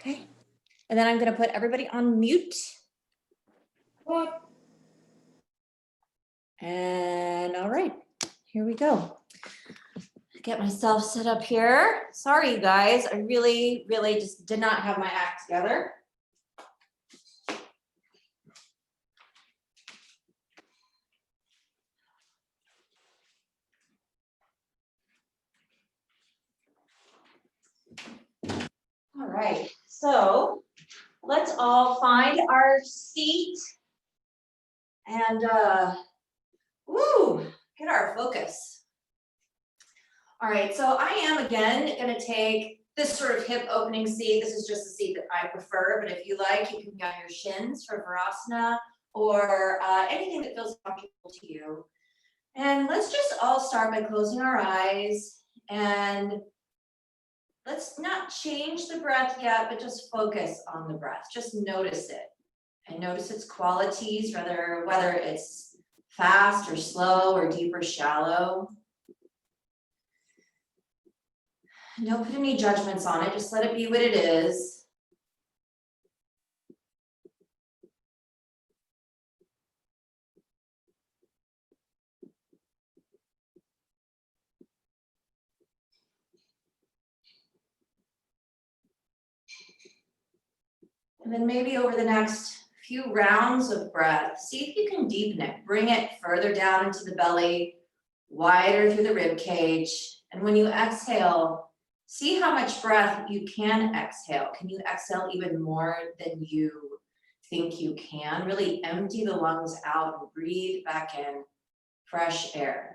Okay. And then I'm going to put everybody on mute. And all right, here we go. Get myself set up here. Sorry, you guys. I really just did not have my act together. All right, so let's all find our seat and get our focus. All right, so I am again going to take this sort of hip opening seat. This is just the seat that I prefer, but if you like, you can be on your shins for Virasana or anything that feels comfortable to you. And let's just all start by closing our eyes, and let's not change the breath yet, but just focus on the breath. Just notice it and notice its qualities, whether it's fast or slow or deep or shallow. Don't put any judgments on it, just let it be what it is. And then maybe over the next few rounds of breath, see if you can deepen it. Bring it further down into the belly, wider through the rib cage. And when you exhale, see how much breath you can exhale. Can you exhale even more than you think you can? Really empty the lungs out and breathe back in fresh air.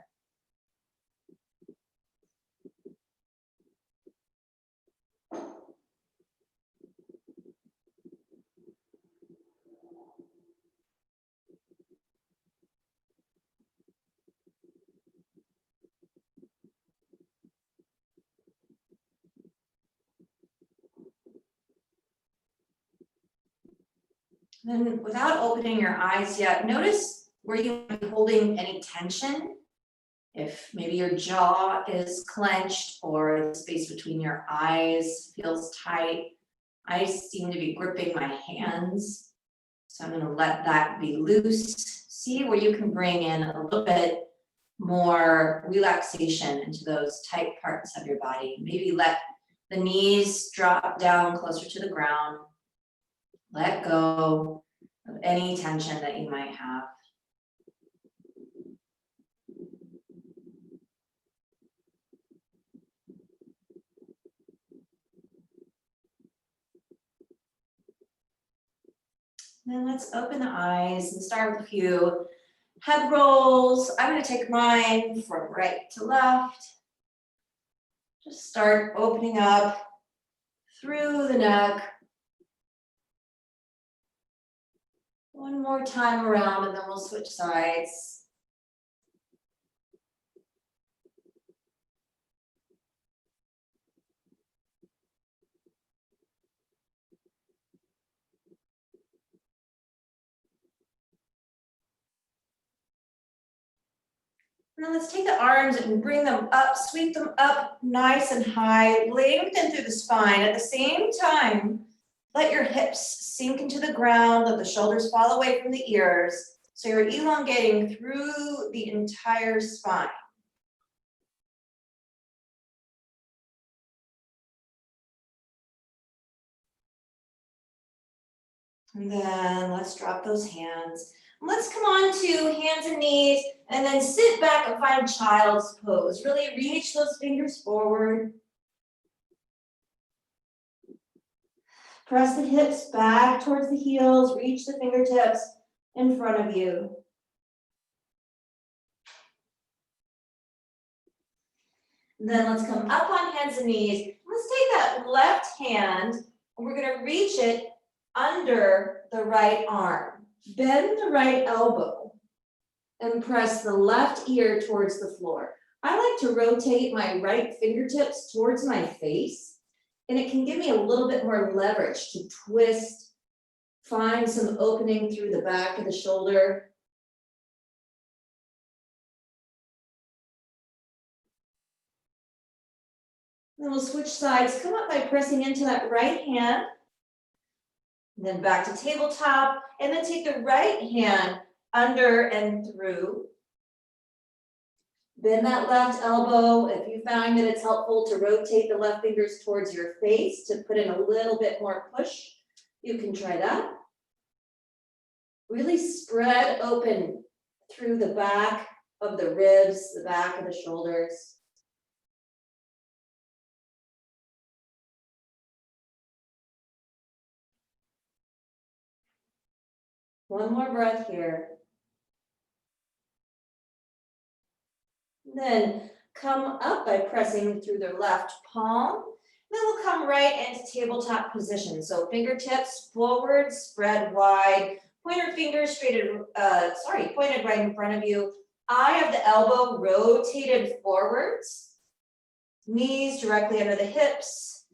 Then without opening your eyes yet, notice where you might be holding any tension. If maybe your jaw is clenched or the space between your eyes feels tight. I seem to be gripping my hands, so I'm going to let that be loose. See where you can bring in a little bit more relaxation into those tight parts of your body. Maybe let the knees drop down closer to the ground. Let go of any tension that you might have. Then let's open the eyes and start with a few head rolls. I'm going to take mine from right to left. Just start opening up through the neck. One more time around and then we'll switch sides. Now let's take the arms and bring them up, sweep them up nice and high, lengthen through the spine. At the same time, let your hips sink into the ground, let the shoulders fall away from the ears. So you're elongating through the entire spine. And then let's drop those hands. Let's come on to hands and knees and then sit back and find child's pose. Really reach those fingers forward. Press the hips back towards the heels, reach the fingertips in front of you. And then let's come up on hands and knees. Let's take that left hand and we're going to reach it under the right arm. Bend the right elbow and press the left ear towards the floor. I like to rotate my right fingertips towards my face, and it can give me a little bit more leverage to twist, find some opening through the back of the shoulder. Then we'll switch sides. Come up by pressing into that right hand Then back to tabletop, and then take the right hand under and through. Bend that left elbow. If you find that it's helpful to rotate the left fingers towards your face to put in a little bit more push, you can try that. Really spread open through the back of the ribs, the back of the shoulders. One more breath here. Then come up by pressing through the left palm. Then we'll come right into tabletop position. So fingertips forward, spread wide, pointer fingers pointed right in front of you. Eye of the elbow rotated forwards. Knees directly under the hips.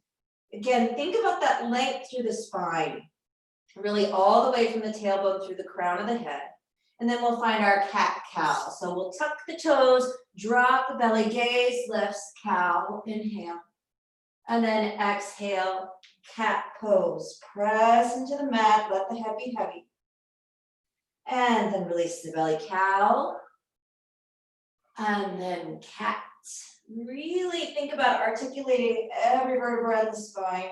Again, think about that length through the spine. Really all the way from the tailbone through the crown of the head. And then we'll find our cat-cow. So we'll tuck the toes, drop the belly, gaze lifts, cow, inhale. And then exhale, cat pose. Press into the mat, let the head be heavy. And then release the belly, cow. And then cat. Really think about articulating every vertebra in the spine.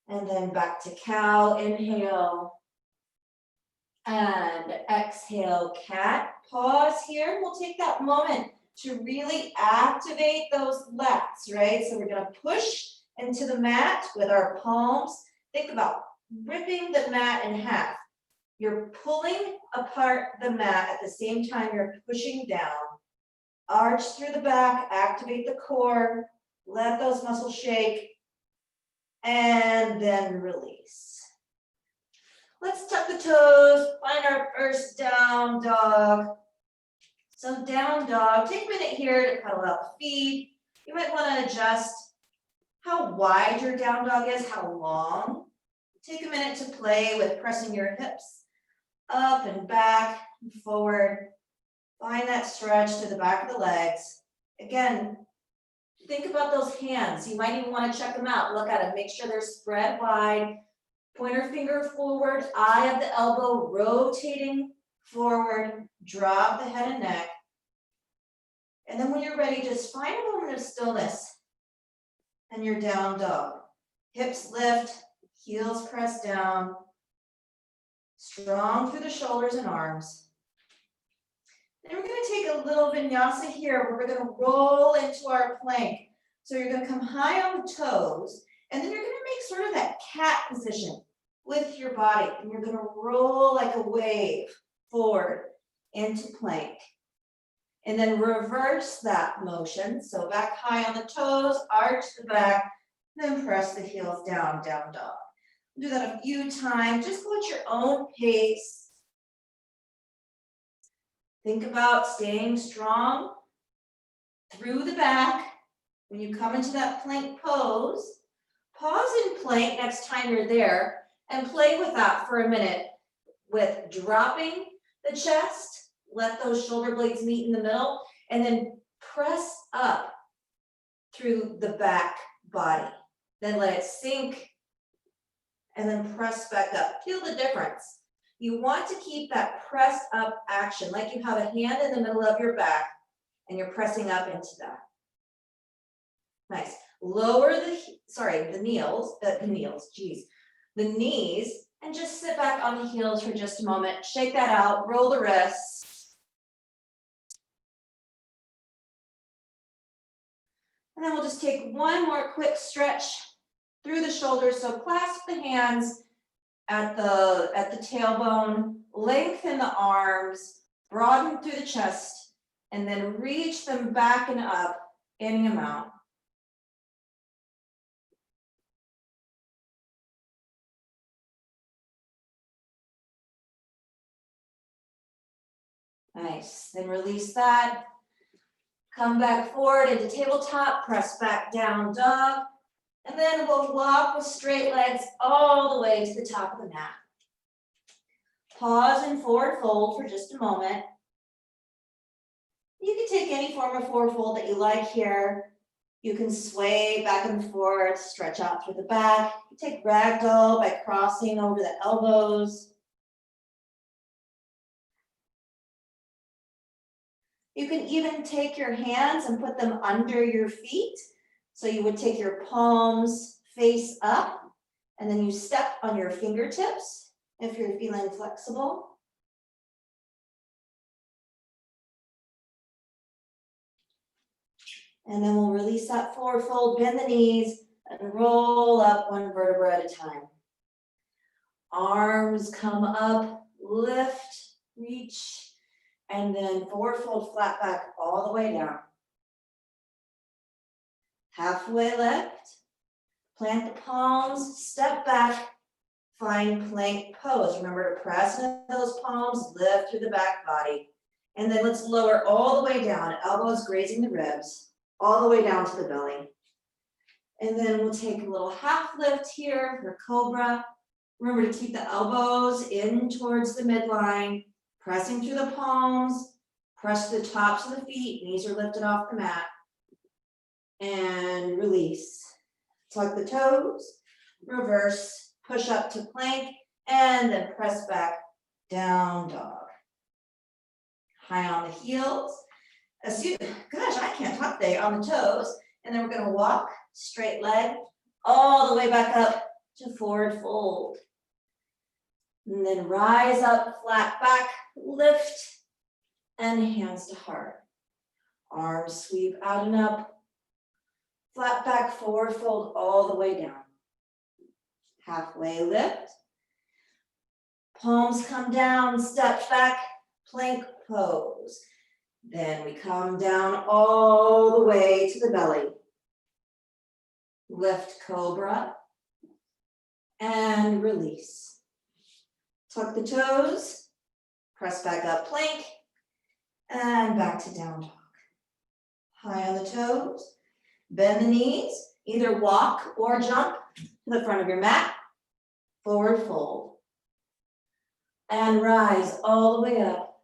And then back to cow, inhale. And exhale, cat. Pause here. We'll take that moment to really activate those lats, right? So we're gonna push into the mat with our palms. Think about ripping the mat in half. You're pulling apart the mat at the same time you're pushing down. Arch through the back, activate the core, let those muscles shake, and then release. Let's tuck the toes, find our first down dog. So down dog, take a minute here to cuddle out the feet. You might want to adjust how wide your down dog is, how long. Take a minute to play with pressing your hips up and back and forward. Find that stretch to the back of the legs. Again, think about those hands. You might even want to check them out. Look at them, make sure they're spread wide. Pointer finger forward, eye of the elbow rotating forward, drop the head and neck. And then when you're ready, just find a moment of stillness and your down dog. Hips lift, heels press down, strong through the shoulders and arms. Then we're going to take a little vinyasa here where we're going to roll into our plank. So you're going to come high on the toes, and then you're going to make sort of that cat position with your body, and you're going to roll like a wave forward into plank. And then reverse that motion. So back high on the toes, arch the back, then press the heels down, down dog. Do that a few times, just go at your own pace. Think about staying strong through the back. When you come into that plank pose, pause in plank next time you're there and play with that for a minute with dropping the chest, let those shoulder blades meet in the middle, and then press up through the back body. Then let it sink and then press back up. Feel the difference. You want to keep that press up action, like you have a hand in the middle of your back and you're pressing up into that. Nice. Lower the knees, and just sit back on the heels for just a moment. Shake that out, roll the wrists. And then we'll just take one more quick stretch through the shoulders. So clasp the hands at the tailbone, lengthen the arms, broaden through the chest, and then reach them back and up any amount. Nice, then release that. Come back forward into tabletop, press back down dog, and then we'll walk with straight legs all the way to the top of the mat. Pause and forward fold for just a moment. You can take any form of forward fold that you like here. You can sway back and forth, stretch out through the back. You take ragdoll by crossing over the elbows. You can even take your hands and put them under your feet. So you would take your palms face up, and then you step on your fingertips if you're feeling flexible. And then we'll release that forward fold, bend the knees, and roll up one vertebra at a time. Arms come up, lift, reach, and then forward fold, flat back all the way down. Halfway lift, plant the palms, step back, find plank pose. Remember to press into those palms, lift through the back body. And then let's lower all the way down, elbows grazing the ribs, all the way down to the belly. And then we'll take a little half lift here for cobra. Remember to keep the elbows in towards the midline, pressing through the palms, press the tops of the feet, knees are lifted off the mat. And release. Tuck the toes, reverse, push up to plank, and then press back, down dog. High on the heels. Gosh, I can't talk today, on the toes. And then we're gonna walk, straight leg, all the way back up to forward fold. And then rise up, flat back, lift, and hands to heart. Arms sweep out and up. Flat back, forward fold all the way down. Halfway lift. Palms come down, step back, plank pose. Then we come down all the way to the belly. Lift cobra and release. Tuck the toes, press back up plank, and back to down dog. High on the toes. Bend the knees, either walk or jump to the front of your mat, forward fold. And rise all the way up,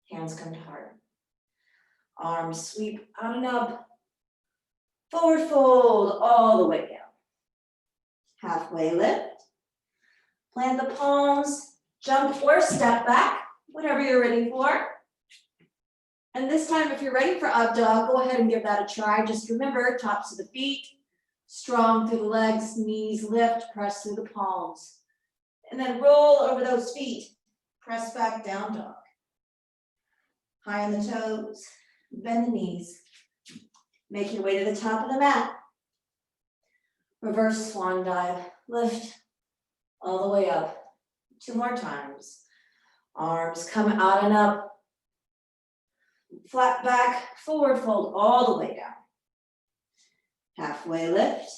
hands come to heart. Arms sweep out and up, forward fold all the way down. Halfway lift, plant the palms, jump or step back, whatever you're ready for. And this time, if you're ready for up dog, go ahead and give that a try. Just remember, tops of the feet, strong through the legs, knees lift, press through the palms. And then roll over those feet, press back, down dog. High on the toes, bend the knees. Make your way to the top of the mat. Reverse swan dive, lift all the way up. 2 more times. Arms come out and up. Flat back, forward fold all the way down. Halfway lift.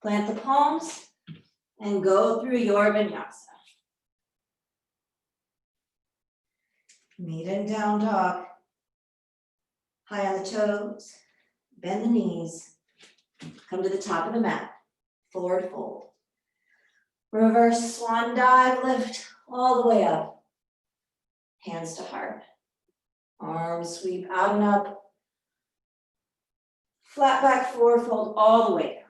Plant the palms and go through your vinyasa. Meet in down dog. High on the toes, bend the knees. Come to the top of the mat, forward fold. Reverse swan dive, lift all the way up. Hands to heart. Arms sweep out and up. Flat back, forward fold all the way down.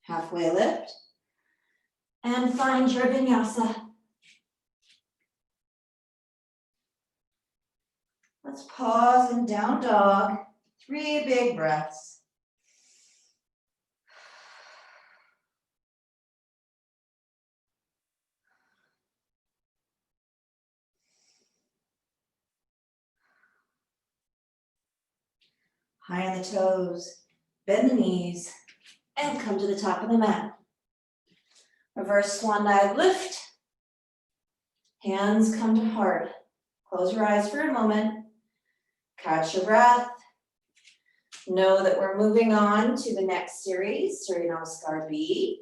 Halfway lift. And find your vinyasa. Let's pause in down dog. 3 big breaths. High on the toes, bend the knees, and come to the top of the mat. Reverse swan dive, lift. Hands come to heart. Close your eyes for a moment. Catch your breath. Know that we're moving on to the next series, Surya Namaskar B.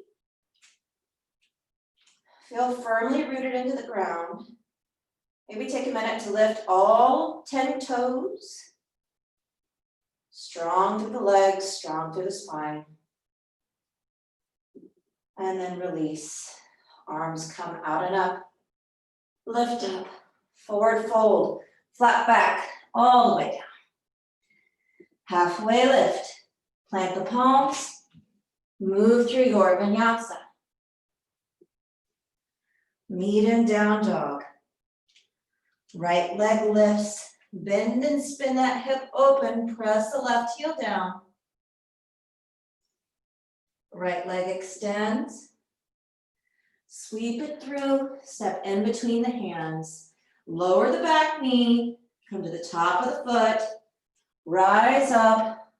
Feel firmly rooted into the ground. Maybe take a minute to lift all 10 toes. Strong through the legs, strong through the spine. And then release. Arms come out and up. Lift up, forward fold, flat back, all the way down. Halfway lift. Plant the palms. Move through your vinyasa. Meet in down dog. Right leg lifts. Bend and spin that hip open. Press the left heel down. Right leg extends. Sweep it through. Step in between the hands. Lower the back knee. Come to the top of the foot. Rise up.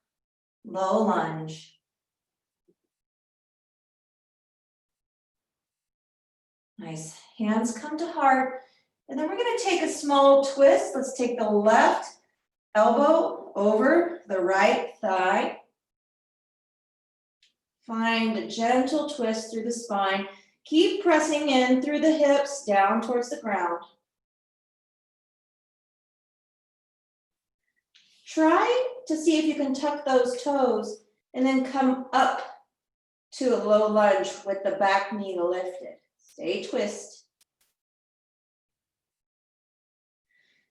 Low lunge. Nice. Hands come to heart. And then we're going to take a small twist. Let's take the left elbow over the right thigh. Find a gentle twist through the spine. Keep pressing in through the hips, down towards the ground. Try to see if you can tuck those toes and then come up to a low lunge with the back knee lifted. Stay twist.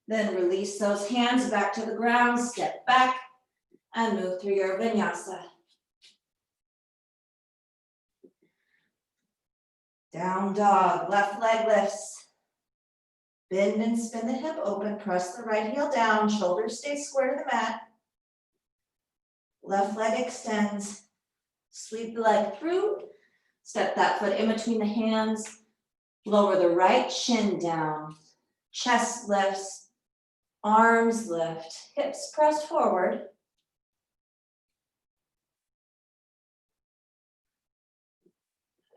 Then release those hands back to the ground, step back, and move through your vinyasa. Down dog, left leg lifts. Bend and spin the hip open, press the right heel down, shoulders stay square to the mat. Left leg extends, sweep the leg through, step that foot in between the hands, lower the right shin down, chest lifts, arms lift, hips press forward.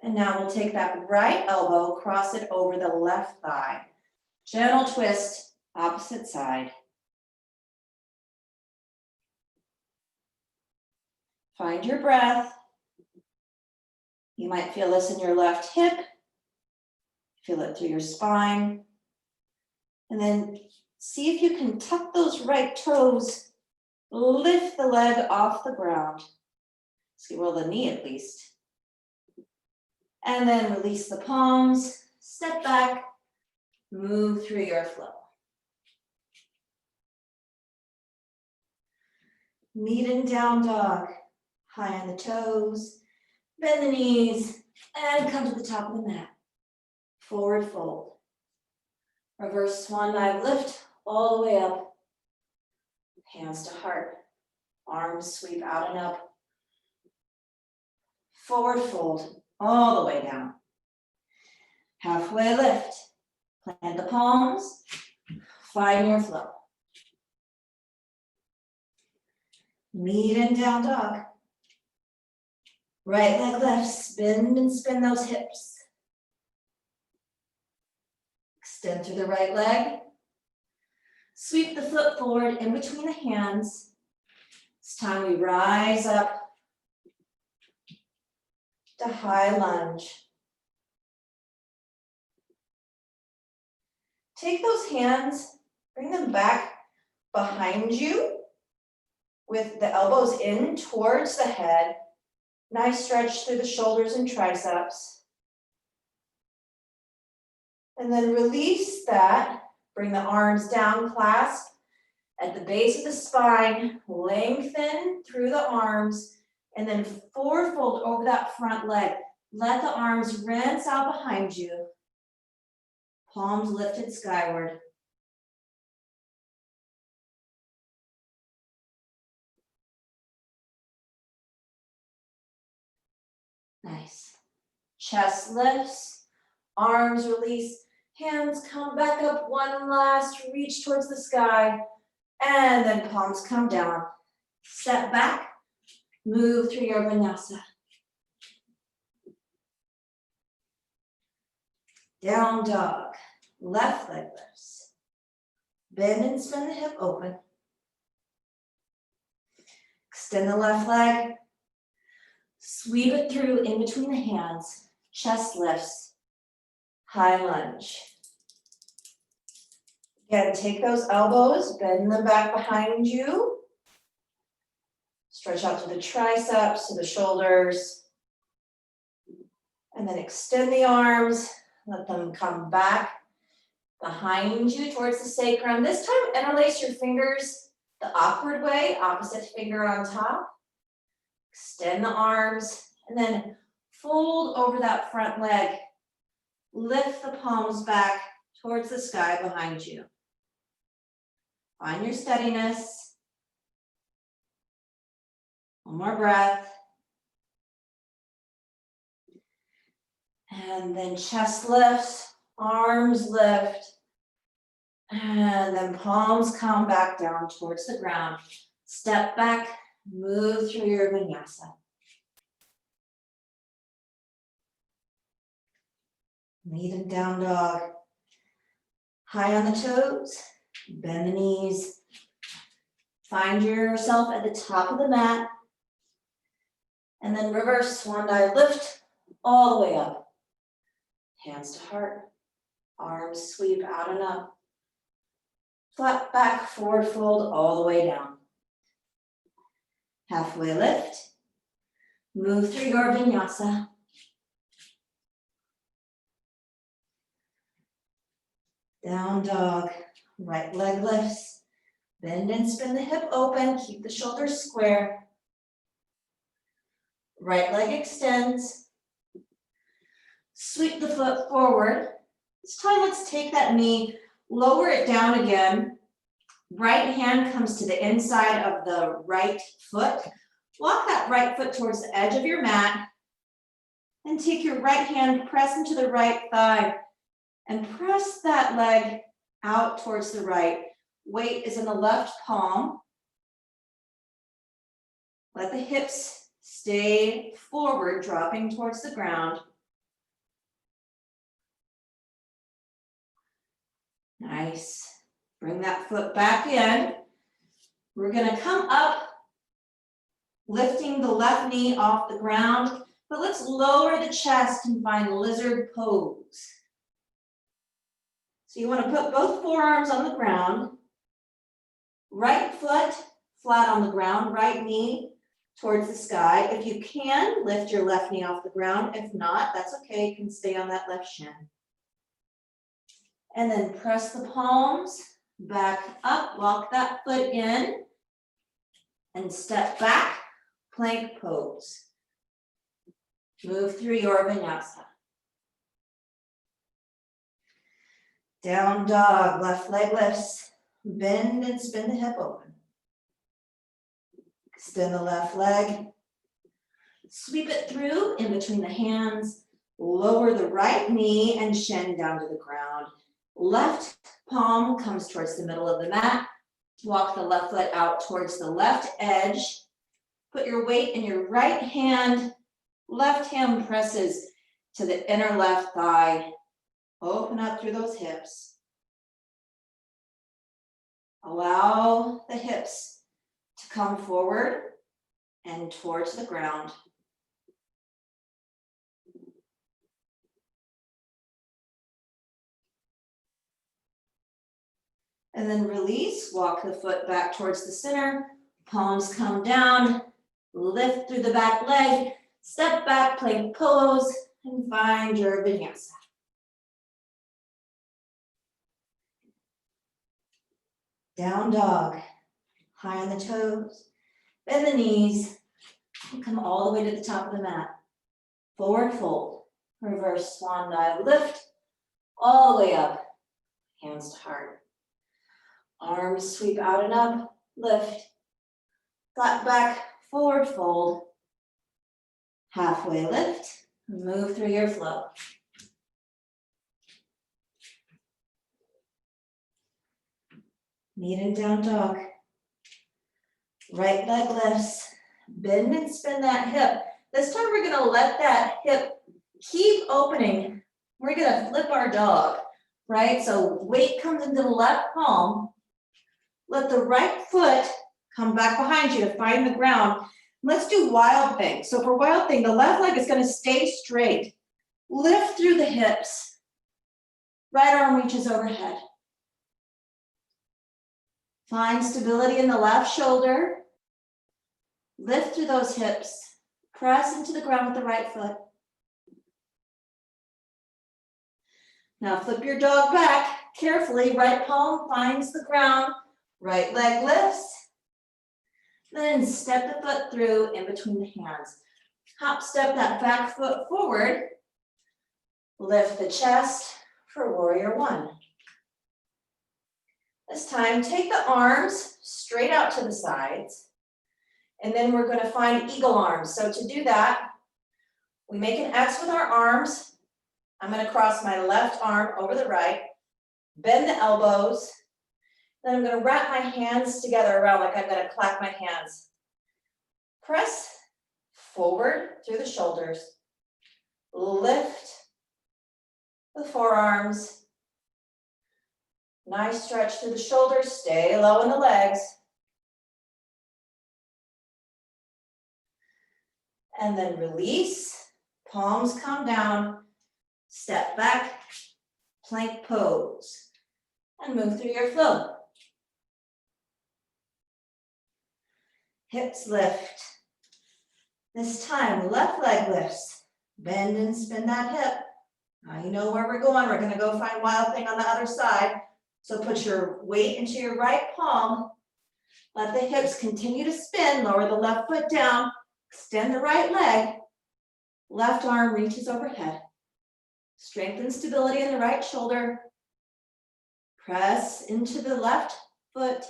And now we'll take that right elbow, cross it over the left thigh. Gentle twist, opposite side. Find your breath. You might feel this in your left hip. Feel it through your spine. And then see if you can tuck those right toes, lift the leg off the ground. See, roll the knee at least. And then release the palms, step back, move through your flow. Meet in down dog, high on the toes, bend the knees, and come to the top of the mat. Forward fold. Reverse swan dive lift all the way up. Hands to heart. Arms sweep out and up. Forward fold all the way down. Halfway lift. Plant the palms. Find your flow. Meet in down dog. Right leg lifts. Bend and spin those hips. Extend through the right leg. Sweep the foot forward in between the hands. It's time we rise up to high lunge. Take those hands, bring them back behind you with the elbows in towards the head. Nice stretch through the shoulders and triceps. And then release that. Bring the arms down, clasp at the base of the spine, lengthen through the arms, and then forward fold over that front leg. Let the arms rinse out behind you. Palms lifted skyward. Nice. Chest lifts, arms release, hands come back up, one last reach towards the sky, and then palms come down. Step back, move through your vinyasa. Down dog, left leg lifts. Bend and spin the hip open. Extend the left leg. Sweep it through in between the hands. Chest lifts. High lunge. Again, take those elbows, bend them back behind you. Stretch out to the triceps, to the shoulders. And then extend the arms. Let them come back behind you towards the sacrum. This time, interlace your fingers The awkward way, opposite finger on top. Extend the arms and then fold over that front leg. Lift the palms back towards the sky behind you. Find your steadiness. One more breath. And then chest lifts, arms lift. And then palms come back down towards the ground. Step back, move through your vinyasa. Meet in down dog. High on the toes, bend the knees. Find yourself at the top of the mat. And then reverse swan dive, lift all the way up. Hands to heart, arms sweep out and up. Flat back, forward fold all the way down. Halfway lift. Move through your vinyasa. Down dog, right leg lifts. Bend and spin the hip open, keep the shoulders square. Right leg extends. Sweep the foot forward. This time let's take that knee, lower it down again. Right hand comes to the inside of the right foot. Walk that right foot towards the edge of your mat. And take your right hand, press into the right thigh. And press that leg out towards the right. Weight is in the left palm. Let the hips stay forward, dropping towards the ground. Nice. Bring that foot back in. We're gonna come up, lifting the left knee off the ground, but let's lower the chest and find lizard pose. So you want to put both forearms on the ground, right foot flat on the ground, right knee towards the sky. If you can, lift your left knee off the ground. If not, that's okay, you can stay on that left shin. And then press the palms back up, walk that foot in, and step back, plank pose. Move through your vinyasa. Down dog, left leg lifts, bend and spin the hip open. Extend the left leg. Sweep it through in between the hands. Lower the right knee and shin down to the ground. Left palm comes towards the middle of the mat. Walk the left foot out towards the left edge. Put your weight in your right hand. Left hand presses to the inner left thigh. Open up through those hips. Allow the hips to come forward and towards the ground. And then release, walk the foot back towards the center, palms come down, lift through the back leg, step back, plank pose, and find your vinyasa. Down dog, high on the toes, bend the knees, and come all the way to the top of the mat. Forward fold, reverse swan dive, lift, all the way up, hands to heart. Arms sweep out and up, lift, flat back, forward fold, halfway lift, move through your flow. Meet in down dog. Right leg lifts, bend and spin that hip. This time we're gonna let that hip keep opening. We're gonna flip our dog, right? So weight comes into the left palm. Let the right foot come back behind you to find the ground. Let's do wild thing. So for wild thing, the left leg is gonna stay straight. Lift through the hips. Right arm reaches overhead. Find stability in the left shoulder. Lift through those hips. Press into the ground with the right foot. Now flip your dog back carefully. Right palm finds the ground. Right leg lifts. Then step the foot through in between the hands. Hop, step that back foot forward. Lift the chest for warrior one. This time, take the arms straight out to the sides. And then we're gonna find eagle arms. So to do that, we make an X with our arms. I'm gonna cross my left arm over the right, bend the elbows. Then I'm gonna wrap my hands together around like I'm gonna clap my hands. Press forward through the shoulders. Lift the forearms. Nice stretch through the shoulders, stay low in the legs. And then release, palms come down, step back, plank pose, and move through your flow. Hips lift. This time, left leg lifts. Bend and spin that hip. Now you know where we're going. We're gonna go find Wild Thing on the other side. So put your weight into your right palm. Let the hips continue to spin. Lower the left foot down. Extend the right leg. Left arm reaches overhead. Strengthen stability in the right shoulder. Press into the left foot.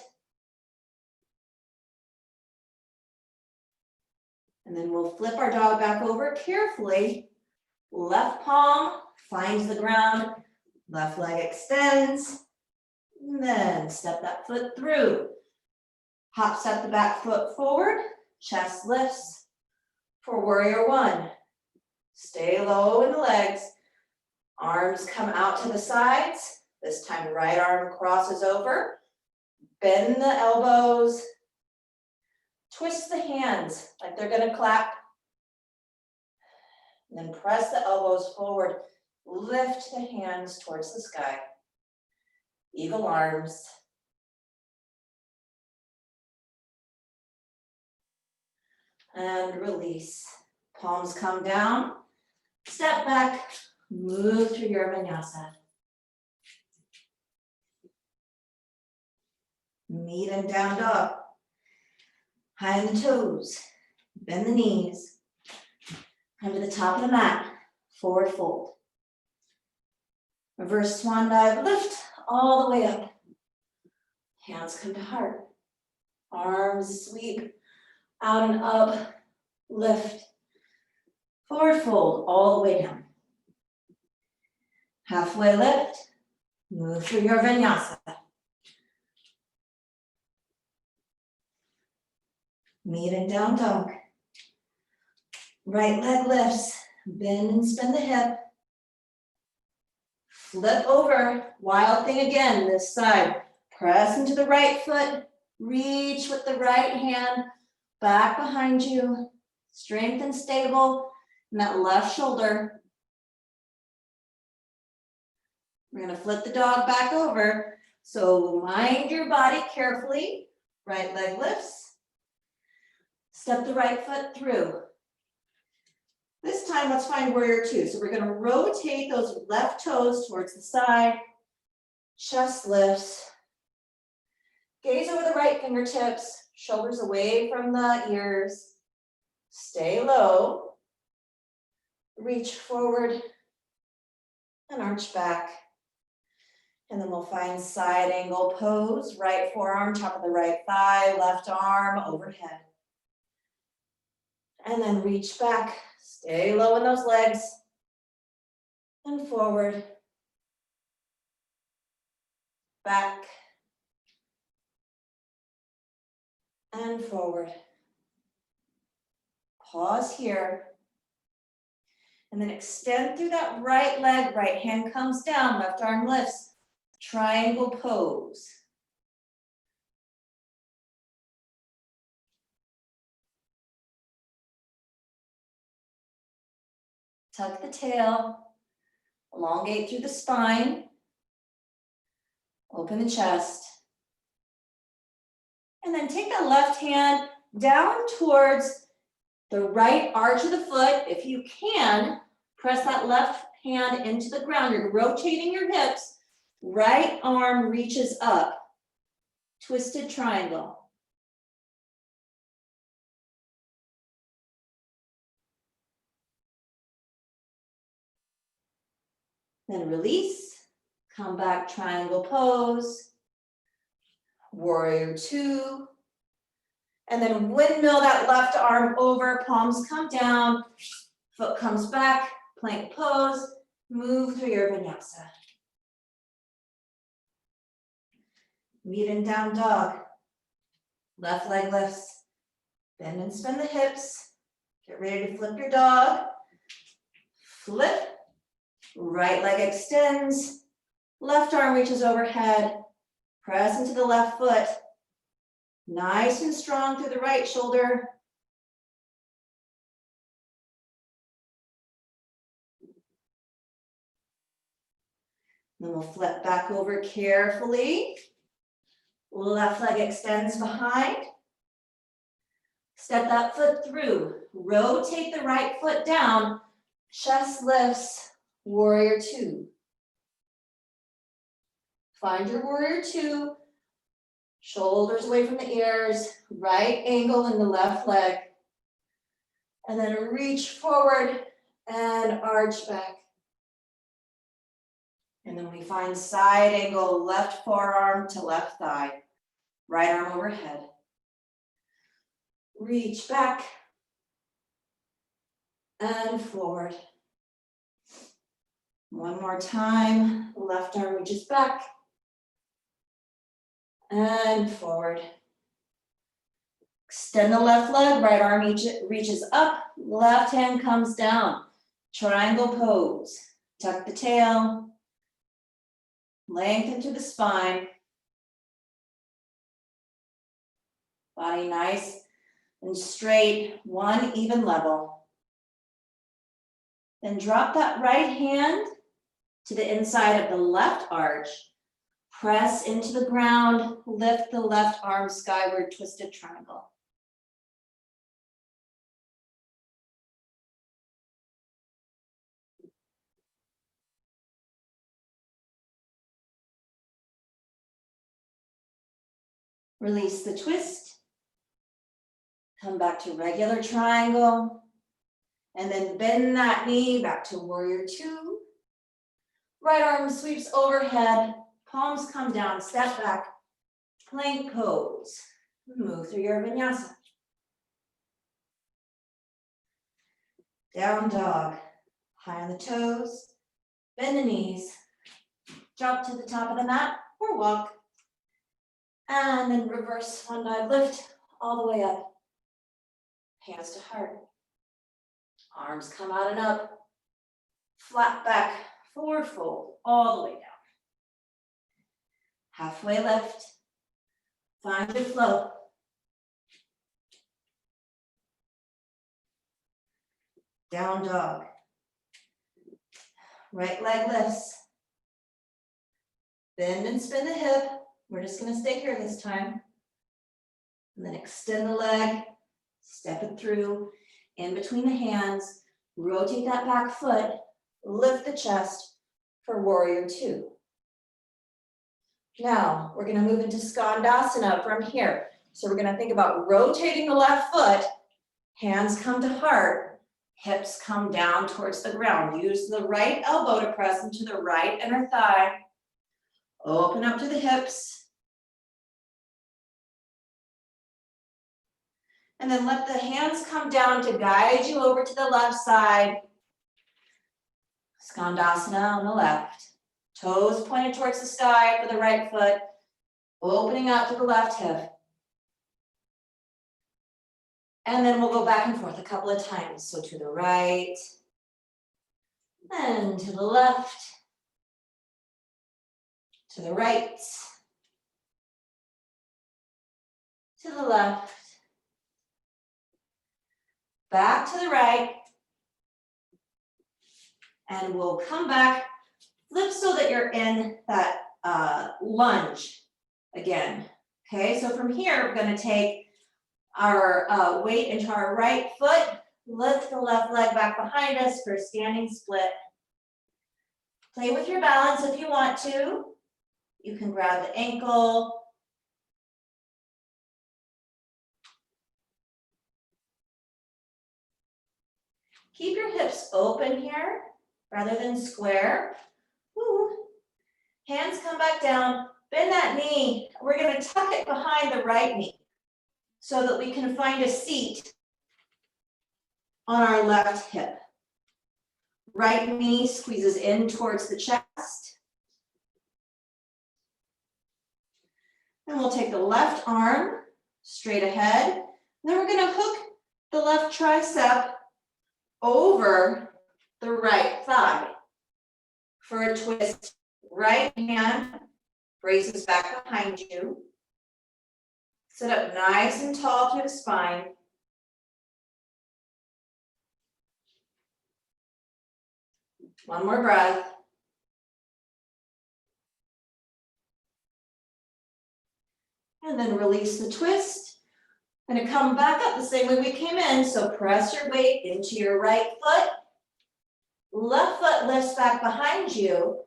And then we'll flip our dog back over carefully. Left palm finds the ground. Left leg extends. And then step that foot through. Hop, step the back foot forward. Chest lifts for warrior one. Stay low in the legs. Arms come out to the sides. This time the right arm crosses over. Bend the elbows. Twist the hands like they're gonna clap. And then press the elbows forward. Lift the hands towards the sky. Eagle arms. And release. Palms come down. Step back. Move through your vinyasa. Meet and down dog. High on the toes. Bend the knees. Come to the top of the mat. Forward fold. Reverse swan dive. Lift all the way up. Hands come to heart. Arms sweep out and up. Lift. Forward fold all the way down. Halfway lift. Move through your vinyasa. Meet and down dog. Right leg lifts. Bend and spin the hip. Flip over. Wild Thing again, this side. Press into the right foot. Reach with the right hand. Back behind you. Strength and stable in that left shoulder. We're gonna flip the dog back over. So mind your body carefully. Right leg lifts. Step the right foot through. This time, let's find warrior two. So we're gonna rotate those left toes towards the side. Chest lifts. Gaze over the right fingertips. Shoulders away from the ears. Stay low. Reach forward and arch back. And then we'll find side angle pose. Right forearm, top of the right thigh, left arm overhead. And then reach back. Stay low in those legs. And forward. Back. And forward. Pause here. And then extend through that right leg. Right hand comes down, left arm lifts. Triangle pose. Tuck the tail. Elongate through the spine. Open the chest. And then take that left hand down towards the right arch of the foot. If you can, press that left hand into the ground. You're rotating your hips. Right arm reaches up. Twisted triangle. Then release, come back, triangle pose, warrior two, and then windmill that left arm over, palms come down, foot comes back, plank pose, move through your vinyasa. Meet in down dog. Left leg lifts, bend and spin the hips. Get ready to flip your dog. Flip, right leg extends, left arm reaches overhead, press into the left foot. Nice and strong through the right shoulder. Then we'll flip back over carefully. Left leg extends behind. Step that foot through. Rotate the right foot down. Chest lifts, warrior two. Find your warrior two. Shoulders away from the ears. Right angle in the left leg. And then reach forward and arch back. And then we find side angle, left forearm to left thigh. Right arm overhead. Reach back and forward. One more time, left arm reaches back and forward. Extend the left leg, right arm reaches up, left hand comes down. Triangle pose, tuck the tail, lengthen to the spine. Body nice and straight, one even level. Then drop that right hand to the inside of the left arch. Press into the ground, lift the left arm skyward, twisted triangle. Release the twist. Come back to regular triangle. And then bend that knee back to warrior two. Right arm sweeps overhead. Palms come down, step back. Plank pose. Move through your vinyasa. Down dog. High on the toes. Bend the knees. Drop to the top of the mat or walk. And then reverse one dive lift all the way up. Hands to heart. Arms come out and up. Flat back, forward fold, all the way down. Halfway lift. Find your flow. Down dog. Right leg lifts. Bend and spin the hip. We're just gonna stay here this time. And then extend the leg, step it through, in between the hands, rotate that back foot, lift the chest for warrior two. Now, we're gonna move into Skandasana from here. So we're gonna think about rotating the left foot, hands come to heart, hips come down towards the ground. Use the right elbow to press into the right inner thigh. Open up to the hips. And then let the hands come down to guide you over to the left side. Skandasana on the left. Toes pointed towards the sky for the right foot. Opening out to the left hip. And then we'll go back and forth a couple of times. So to the right, and to the left, to the right, to the left, back to the right, and we'll come back, flip so that you're in that lunge again. Okay, so from here, we're gonna take our weight into our right foot, lift the left leg back behind us for a standing split. Play with your balance if you want to. You can grab the ankle. Keep your hips open here rather than square. Hands come back down, bend that knee. We're gonna tuck it behind the right knee so that we can find a seat on our left hip. Right knee squeezes in towards the chest. And we'll take the left arm straight ahead. Then we're gonna hook the left tricep over the right thigh for a twist. Right hand braces back behind you. Sit up nice and tall through the spine. One more breath. And then release the twist. Gonna come back up the same way we came in. So press your weight into your right foot. Left foot lifts back behind you.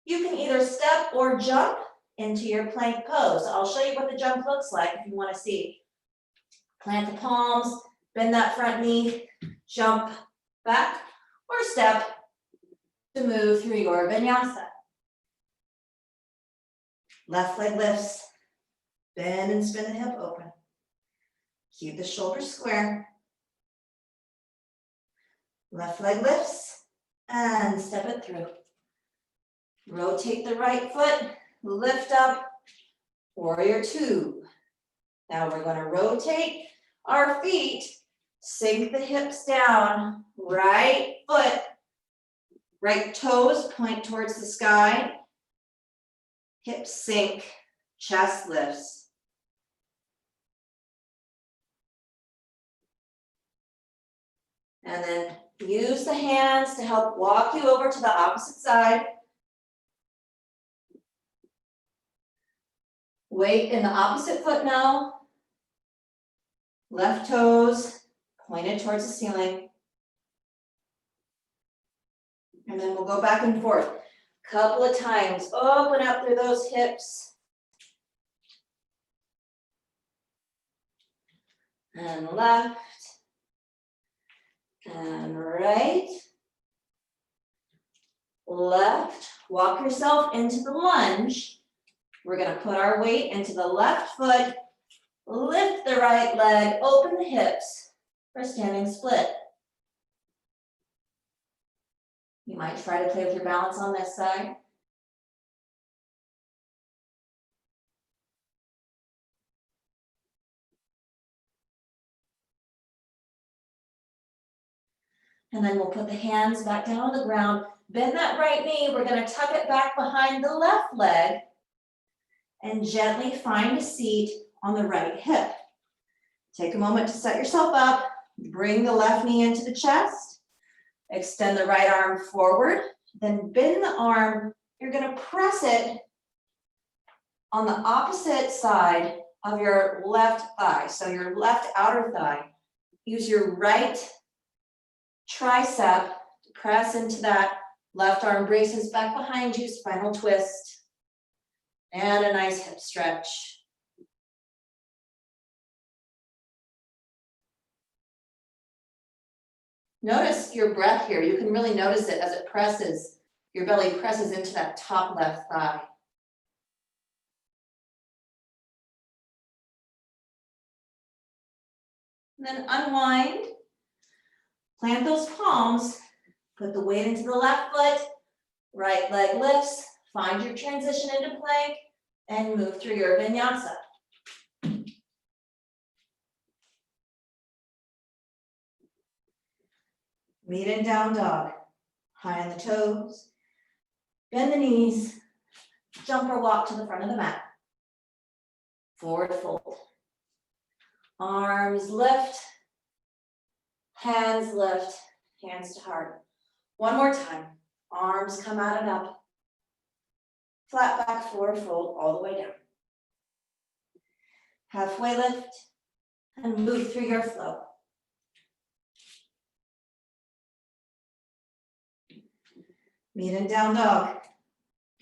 You can either step or jump into your plank pose. I'll show you what the jump looks like if you want to see. Plant the palms, bend that front knee, jump back or step to move through your vinyasa. Left leg lifts, bend and spin the hip open. Keep the shoulders square. Left leg lifts and step it through. Rotate the right foot, lift up, warrior two. Now we're going to rotate our feet, sink the hips down, right foot, right toes point towards the sky, hips sink, chest lifts. And then use the hands to help walk you over to the opposite side. Weight in the opposite foot now. Left toes pointed towards the ceiling. And then we'll go back and forth. Couple of times, open up through those hips. And left. And right. Left. Walk yourself into the lunge. We're going to put our weight into the left foot, lift the right leg, open the hips for standing split. You might try to play with your balance on this side. And then we'll put the hands back down on the ground, bend that right knee. We're going to tuck it back behind the left leg and gently find a seat on the right hip. Take a moment to set yourself up. Bring the left knee into the chest. Extend the right arm forward. Then bend the arm. You're going to press it on the opposite side of your left thigh. So your left outer thigh. Use your right tricep to press into that. Left arm braces back behind you, spinal twist. And a nice hip stretch. Notice your breath here. You can really notice it as it presses, your belly presses into that top left thigh. And then unwind, plant those palms, put the weight into the left foot, right leg lifts, find your transition into plank, and move through your vinyasa. Meet in down dog. High on the toes. Bend the knees. Jump or walk to the front of the mat. Forward fold. Arms lift. Hands lift. Hands to heart. One more time. Arms come out and up. Flat back, forward fold, all the way down. Halfway lift and move through your flow. Meet in down dog.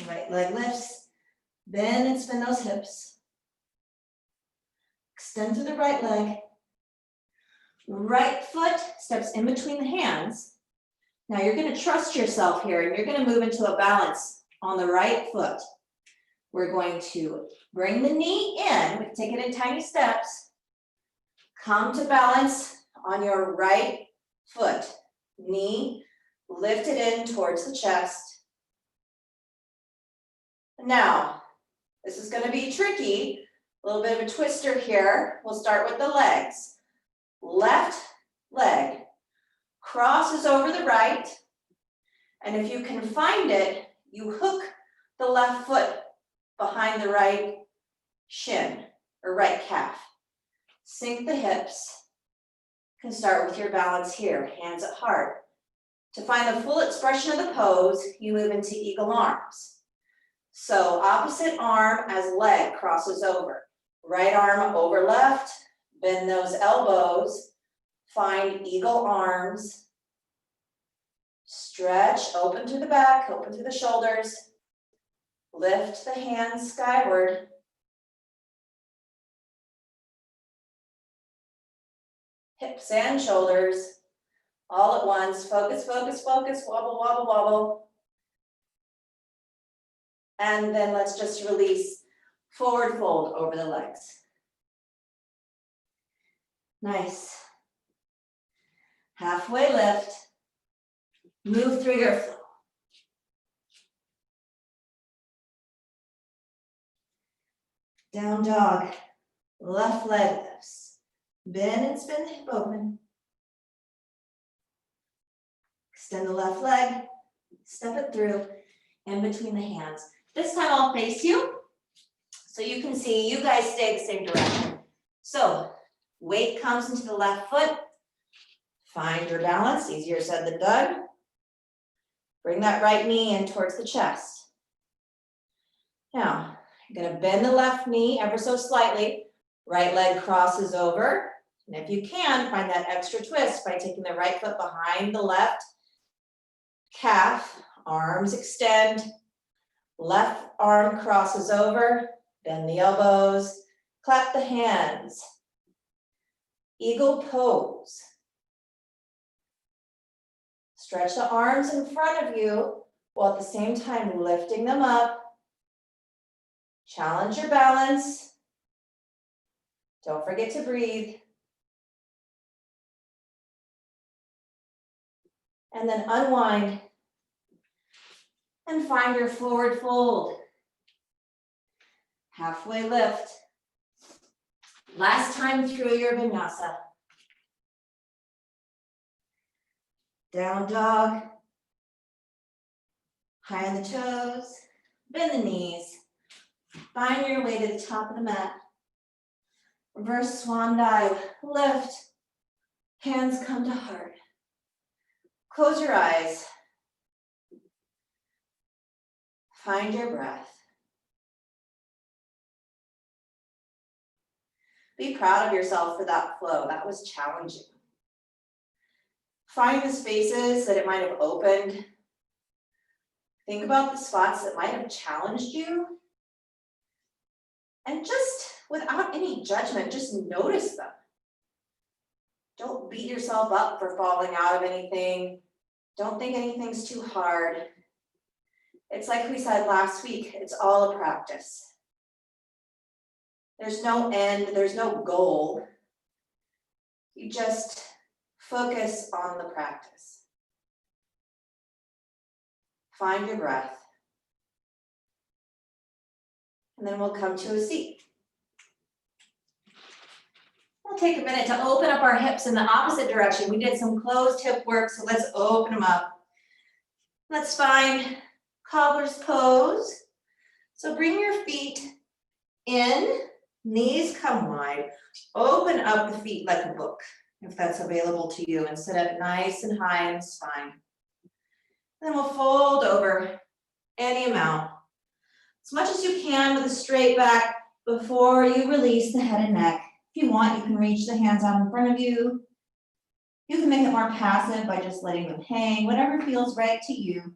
Right leg lifts, bend and spin those hips. Extend through the right leg. Right foot steps in between the hands. Now you're going to trust yourself here and you're going to move into a balance on the right foot. We're going to bring the knee in, we can take it in tiny steps. Come to balance on your right foot. Knee lifted in towards the chest. Now, this is going to be tricky, a little bit of a twister here. We'll start with the legs. Left leg crosses over the right, and if you can find it, you hook the left foot behind the right shin or right calf. Sink the hips. You can start with your balance here, hands at heart. To find the full expression of the pose, you move into eagle arms. So opposite arm as leg crosses over. Right arm over left, bend those elbows, find eagle arms. Stretch, open through the back, open through the shoulders. Lift the hands skyward. Hips and shoulders, all at once. Focus, focus, focus, wobble, wobble, wobble. And then let's just release, forward fold over the legs. Nice. Halfway lift. Move through your flow. Down dog. Left leg lifts. Bend and spin the hip open. Extend the left leg. Step it through in between the hands. This time I'll face you so you can see you guys stay the same direction. So weight comes into the left foot. Find your balance, easier said than done. Bring that right knee in towards the chest. Now, you're gonna bend the left knee ever so slightly. Right leg crosses over. And if you can, find that extra twist by taking the right foot behind the left calf. Arms extend. Left arm crosses over. Bend the elbows. Clap the hands. Eagle pose. Stretch the arms in front of you while at the same time lifting them up. Challenge your balance. Don't forget to breathe. And then unwind and find your forward fold. Halfway lift. Last time through your vinyasa. Down dog. High on the toes. Bend the knees. Find your way to the top of the mat. Reverse swan dive. Lift. Hands come to heart. Close your eyes. Find your breath. Be proud of yourself for that flow. That was challenging. Find the spaces that it might have opened. Think about the spots that might have challenged you. And just without any judgment, just notice them. Don't beat yourself up for falling out of anything. Don't think anything's too hard. It's like we said last week, it's all a practice. There's no end, there's no goal. You just focus on the practice. Find your breath. And then we'll come to a seat. We'll take a minute to open up our hips in the opposite direction. We did some closed hip work, so let's open them up. Let's find cobbler's pose. So bring your feet in, knees come wide. Open up the feet like a book, if that's available to you, and sit up nice and high in the spine. Then we'll fold over any amount, as much as you can with a straight back before you release the head and neck. If you want, you can reach the hands out in front of you. You can make it more passive by just letting them hang, whatever feels right to you.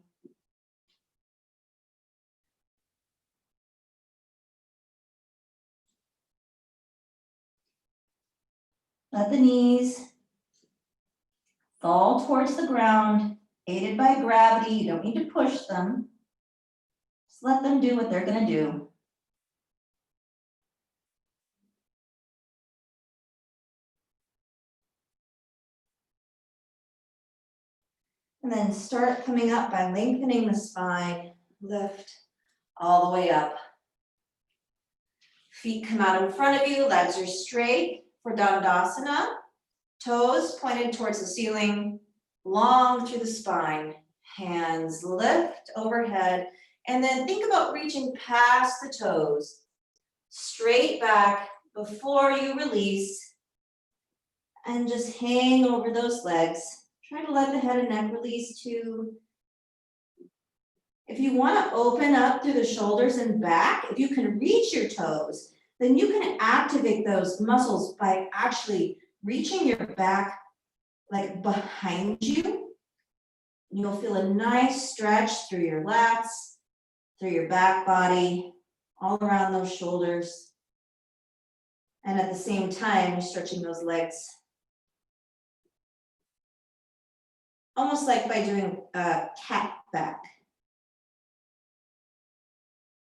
Let the knees fall towards the ground, aided by gravity. You don't need to push them. Just let them do what they're gonna do. And then start coming up by lengthening the spine, lift all the way up. Feet come out in front of you, legs are straight for Dandasana. Toes pointed towards the ceiling, long through the spine. Hands lift overhead, and then think about reaching past the toes, straight back before you release, and just hang over those legs. Try to let the head and neck release too. If you want to open up through the shoulders and back, if you can reach your toes, then you can activate those muscles by actually reaching your back like behind you. You'll feel a nice stretch through your lats, through your back body, all around those shoulders. And at the same time, you're stretching those legs. Almost like by doing a cat back.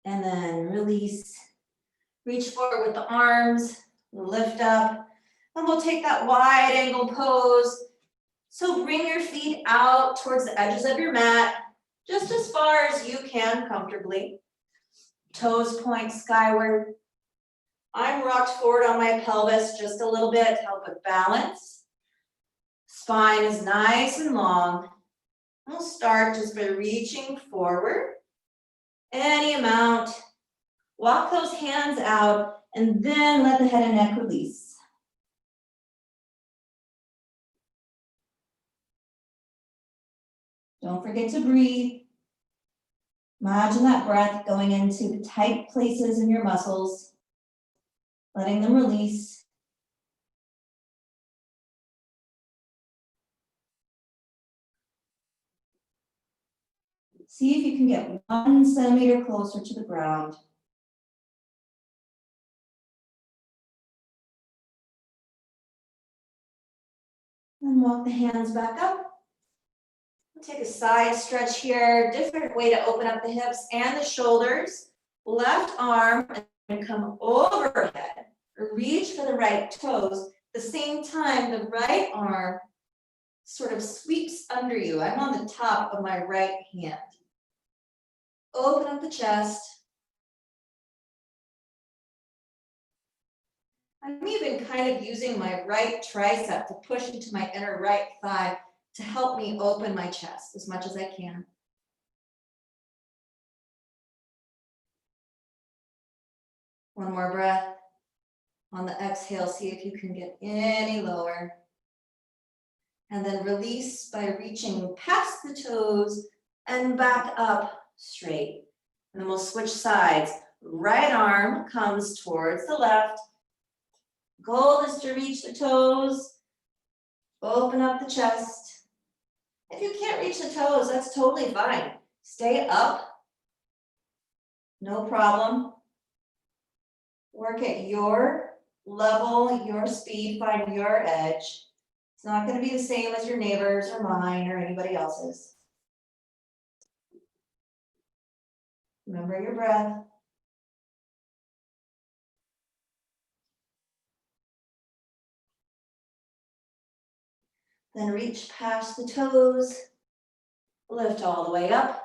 And then release. Reach forward with the arms, lift up, and we'll take that wide angle pose. So bring your feet out towards the edges of your mat, just as far as you can comfortably. Toes point skyward. I'm rocked forward on my pelvis just a little bit to help with balance. Spine is nice and long. We'll start just by reaching forward, any amount. Walk those hands out, and then let the head and neck release. Don't forget to breathe. Imagine that breath going into the tight places in your muscles, letting them release. See if you can get 1 centimeter closer to the ground. And walk the hands back up. We'll take a side stretch here, different way to open up the hips and the shoulders. Left arm and come overhead. Reach for the right toes. At the same time, the right arm sort of sweeps under you. I'm on the top of my right hand. Open up the chest. I'm even kind of using my right tricep to push into my inner right thigh to help me open my chest as much as I can. One more breath. On the exhale, see if you can get any lower. And then release by reaching past the toes and back up straight. And then we'll switch sides. Right arm comes towards the left. Goal is to reach the toes. Open up the chest. If you can't reach the toes, that's totally fine. Stay up. No problem. Work at your level, your speed, find your edge. It's not going to be the same as your neighbors or mine or anybody else's. Remember your breath. Then reach past the toes, lift all the way up,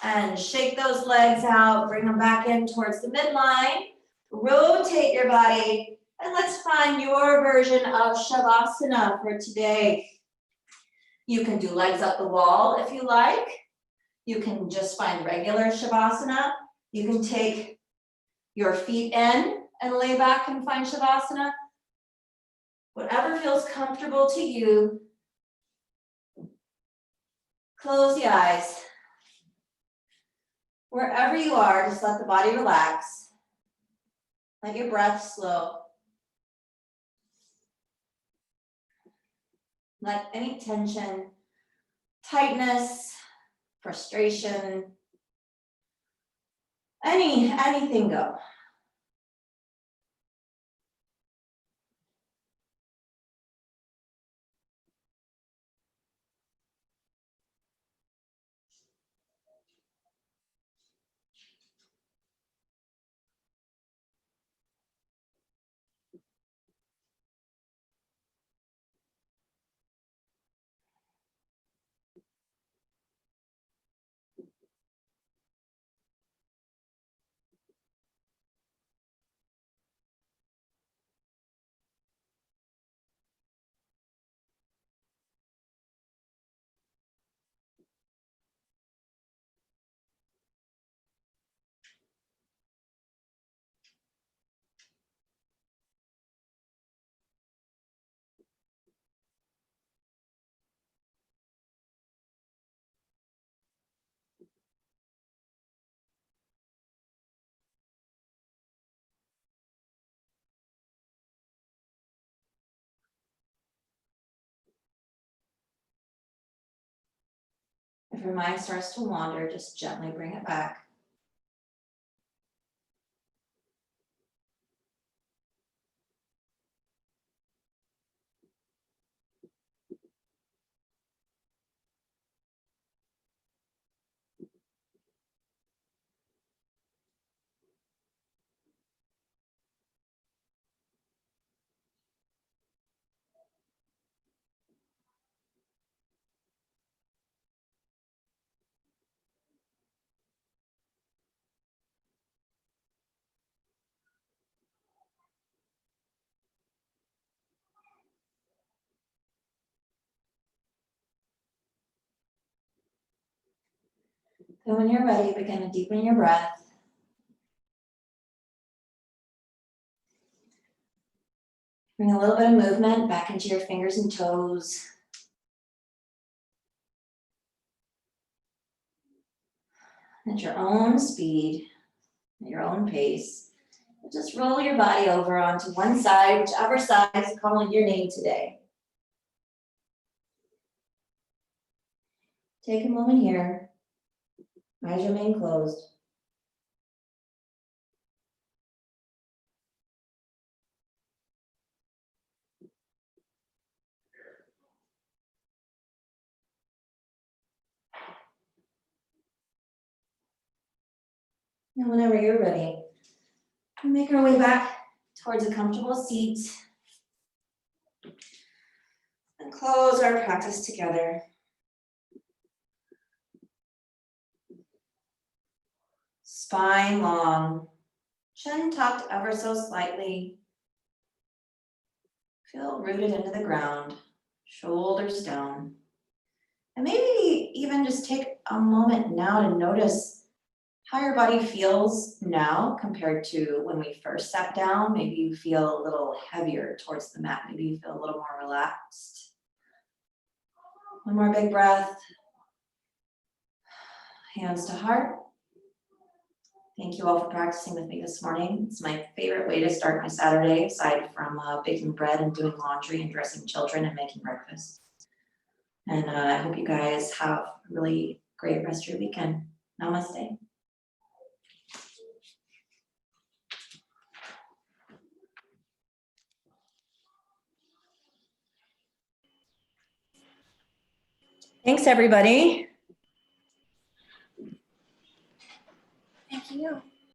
and shake those legs out, bring them back in towards the midline, rotate your body, and let's find your version of Shavasana for today. You can do legs up the wall if you like. You can just find regular Shavasana. You can take your feet in and lay back and find Shavasana. Whatever feels comfortable to you. Close the eyes. Wherever you are, just let the body relax. Let your breath slow. Let any tension, tightness, frustration, anything go. If your mind starts to wander, just gently bring it back. And when you're ready, begin to deepen your breath. Bring a little bit of movement back into your fingers and toes. At your own speed, at your own pace. Just roll your body over onto one side, whichever side is calling your name today. Take a moment here. Eyes remain closed. And whenever you're ready, we'll make our way back towards a comfortable seat and close our practice together. Spine long, chin tucked ever so slightly. Feel rooted into the ground, shoulders down. And maybe even just take a moment now to notice how your body feels now compared to when we first sat down. Maybe you feel a little heavier towards the mat. Maybe you feel a little more relaxed. One more big breath. Hands to heart. Thank you all for practicing with me this morning. It's my favorite way to start my Saturday, aside from baking bread and doing laundry and dressing children and making breakfast. And I hope you guys have a really great rest of your weekend. Namaste. Thanks, everybody.